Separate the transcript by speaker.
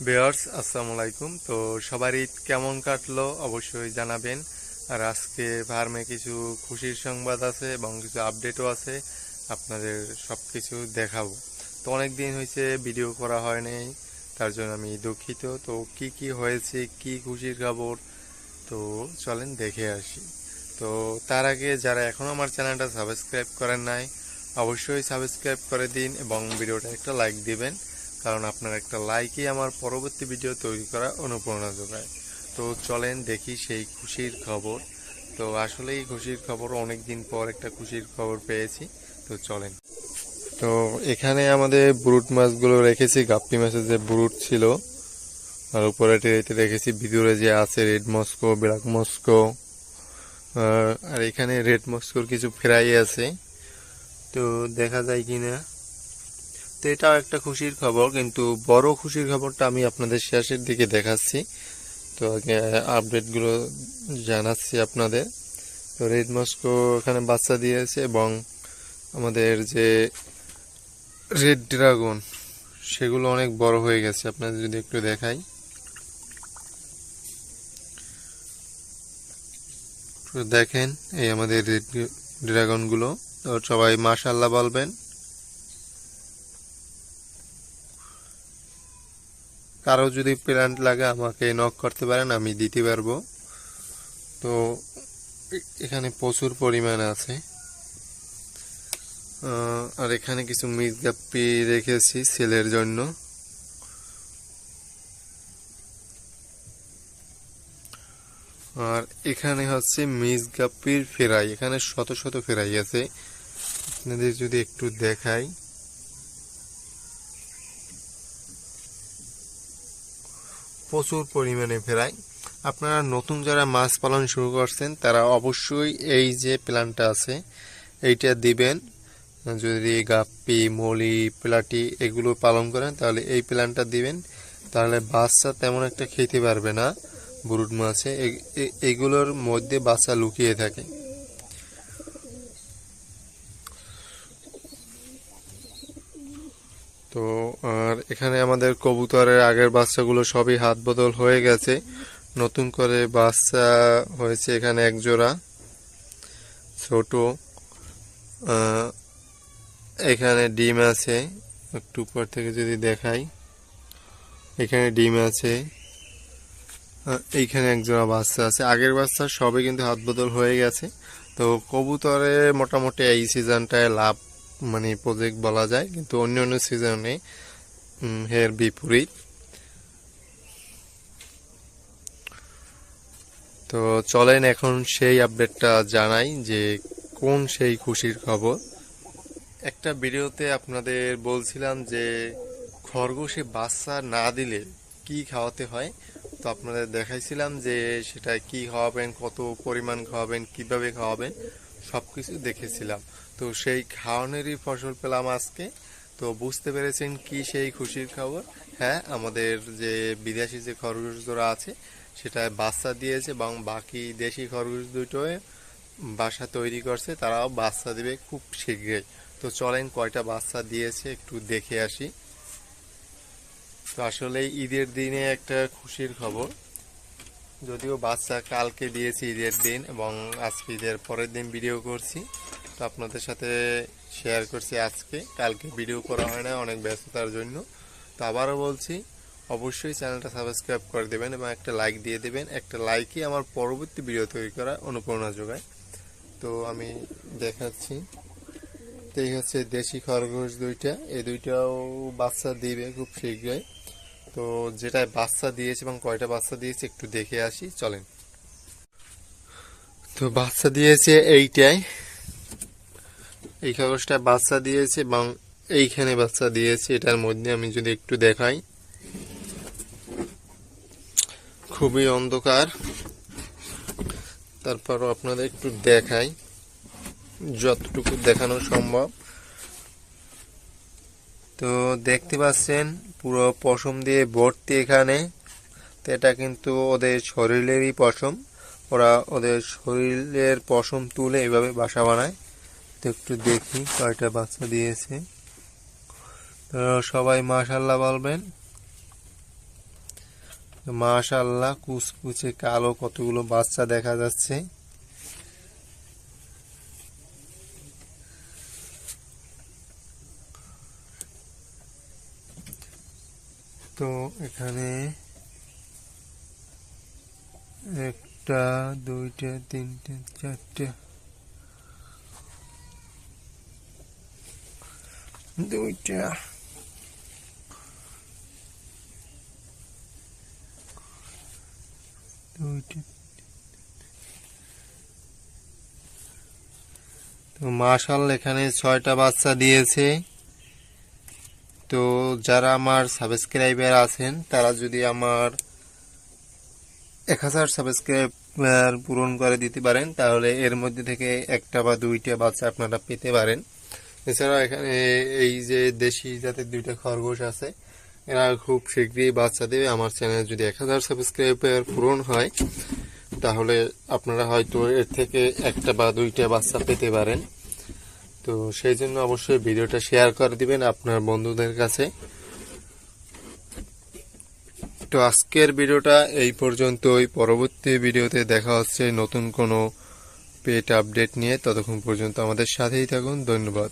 Speaker 1: Viewers আসসালামু আলাইকুম। তো সবার ঈদ কেমন কাটলো অবশ্যই জানাবেন। আর আজকে ফার্মে কিছু খুশির সংবাদ আছে এবং কিছু আপডেটও আছে, আপনাদের সব কিছু দেখাবো। তো অনেক দিন হয়েছে ভিডিও করা হয় নাই, তার জন্য আমি দুঃখিত। তো কি কি হয়েছে, কি খুশির খবর, তো চলেন দেখে আসি। তো তার আগে যারা এখনও আমার চ্যানেলটা সাবস্ক্রাইব করেন নাই, অবশ্যই সাবস্ক্রাইব করে দিন এবং ভিডিওটা একটা লাইক দিবেন, কারণ আপনার একটা লাইকই আমার পরবর্তী ভিডিও তৈরি করা অনুপ্রেরণা যোগায়। তো চলেন দেখি সেই খুশির খবর। তো আসলেই খুশির খবর, অনেক দিন পর একটা খুশির খবর পেয়েছি। তো চলেন। তো এখানে আমাদের ব্রুট মাছগুলো রেখেছি, গাপ্পি মাছের যে ব্রুট ছিল, আর উপরে ট্রেতে রেখেছি, ভিতরে যে আছে রেড মস্কো, ব্ল্যাক মস্কো, আর এখানে রেড মস্কোর কিছু ফ্রাই আছে। তো দেখা যায় কিনা। তো এটাও একটা খুশির খবর, কিন্তু বড় খুশির খবরটা আমি আপনাদের শেষের দিকে দেখাচ্ছি। তো আগে আপডেটগুলো জানাচ্ছি আপনাদের। তো রেড মস্কো এখানে বাচ্চা দিয়েছে এবং আমাদের যে রেড ড্রাগন সেগুলো অনেক বড় হয়ে গেছে, আপনাদের যদি একটু দেখাই। তো দেখেন এই আমাদের রেড ড্রাগনগুলো। তো সবাই মাশাআল্লাহ বলবেন। কারো যদি প্ল্যান্ট লাগে আমাকে নক করতে পারেন, আমি দিতে পারবো। তো এখানে প্রচুর পরিমাণে আছে। আর এখানে কিছু মিস গাপ্পি রেখেছি সেলের জন্য। আর এখানে হচ্ছে মিস গাপ্পির ফেরাই, এখানে শত শত ফেরাই আছে, আপনাদের যদি একটু দেখাই। প্রচুর পরিমাণে ফেরাই। আপনারা নতুন যারা মাছ পালন শুরু করছেন তারা অবশ্যই এই যে প্ল্যানটা আছে এইটা দিবেন। যদি গাপ্পি, মলি, প্লাটি এগুলো পালন করেন তাহলে এই প্ল্যানটা দিবেন, তাহলে বাচ্চা তেমন একটা খেতে পারবে না। ব্রুড মাছে এগুলোর মধ্যে বাচ্চা লুকিয়ে থাকে। তো আর এখানে আমাদের কবুতরের আগের বাচ্চাগুলো সবই হাত বদল হয়ে গেছে, নতুন করে বাচ্চা হয়েছে এখানে এক জোড়া ছোট। এখানে ডিম আছে, একটু উপর থেকে যদি দেখাই, এখানে ডিম আছে। এইখানে এক জোড়া বাচ্চা আছে, আগের বাচ্চা সবই কিন্তু হাত বদল হয়ে গেছে। তো কবুতরে মোটামুটি এই সিজনটায় লাভ মানে প্রজেক্ট বলা যায়, কিন্তু অন্য অন্য সিজনে এর বিপরীত। তো চলেন এখন সেই আপডেটটা জানাই যে কোন সেই খুশির খবর। একটা ভিডিওতে আপনাদের বলছিলাম যে খরগোশে বাচ্চা না দিলে কি খাওয়াতে হয়। তো আপনাদের দেখাইছিলাম যে সেটা কি খাওয়াবেন, কত পরিমাণ খাওয়াবেন, কিভাবে খাওয়াবেন, সব কিছু দেখেছিলাম। তো সেই খাওয়ানোরই ফসল পেলাম আজকে। তো বুঝতে পেরেছেন কি সেই খুশির খবর। হ্যাঁ, আমাদের যে বিদেশি যে খরগোশ জোড়া আছে সেটা বাচ্চা দিয়েছে এবং বাকি দেশি খরগোশ দুটোয় বাসা তৈরি করছে, তারাও বাচ্চা দিবে খুব শীঘ্রই। তো চলেন কয়টা বাচ্চা দিয়েছে একটু দেখে আসি। তো আসলে ঈদের দিনে একটা খুশির খবর, যদিও বাচ্চা কালকে দিয়েছি ঈদের দিন এবং আজকে ঈদের পরের দিন ভিডিও করছি। তো আপনাদের সাথে শেয়ার করছি আজকে, কালকে ভিডিও করা হয় না অনেক ব্যস্ততার জন্য। তো আবারও বলছি, অবশ্যই চ্যানেলটা সাবস্ক্রাইব করে দেবেন এবং একটা লাইক দিয়ে দেবেন। একটা লাইকই আমার পরবর্তী ভিডিও তৈরি করা অনুপ্রেরণা যোগায়। তো আমি দেখাচ্ছি। তো এই হচ্ছে দেশি খরগোশ দুইটা, এই দুইটাও বাচ্চা দিবে খুব শীঘ্রই। তো যেটায় বাচ্চা দিয়েছে এবং কয়টা বাচ্চা দিয়েছে একটু দেখে আসি, চলেন। তো বাচ্চা দিয়েছে এইটাই, এই খরগোশটায় বাচ্চা দিয়েছে এবং এইখানে বাচ্চা দিয়েছে। এটার মধ্যে আমি যদি একটু দেখাই, খুবই অন্ধকার, তারপরও আপনাদের একটু দেখাই যতটুকু দেখানো সম্ভব। তো দেখতে পাচ্ছেন পুরো পশম দিয়ে ভর্তি এখানে। তো এটা কিন্তু ওদের শরীরেরই পশম, ওরা ওদের শরীরের পশম তুলে এইভাবে বাসা বানায়। তো একটু দেখি কয়টা বাচ্চা দিয়েছে। তো সবাই মাশাআল্লাহ বলবেন। তো মাশাআল্লাহ কুচকুচে কালো কতগুলো বাচ্চা দেখা যাচ্ছে। তো এখানে একটা, দুইটা, তিনটা, চারটা, দুইটা, দুইটা। তো মাশাআল্লাহ এখানে 6টা বাচ্চা দিয়েছে। তো যারা আমার সাবস্ক্রাইবার আছেন তারা যদি আমার 1000 সাবস্ক্রাইবার পূরণ করে দিতে পারেন তাহলে এর মধ্যে থেকে একটা বা দুইটা বাচ্চা আপনারা পেতে পারেন। এছাড়া এখানে এই যে দেশি জাতের 2টা খরগোশ আছে, এরা খুব শীঘ্রই বাচ্চা দেবে। আমার চ্যানেল যদি 1000 সাবস্ক্রাইবার পূরণ হয় তাহলে আপনারা হয়তো এর থেকে একটা বা দুইটা বাচ্চা পেতে পারেন। তো সেই জন্য অবশ্যই ভিডিওটা শেয়ার করে দিবেন আপনার বন্ধুদের কাছে। তো আজকের ভিডিওটা এই পর্যন্তই। পরবর্তী ভিডিওতে দেখা হচ্ছে নতুন কোনো পেট আপডেট নিয়ে। ততক্ষণ পর্যন্ত আমাদের সাথেই থাকুন। ধন্যবাদ।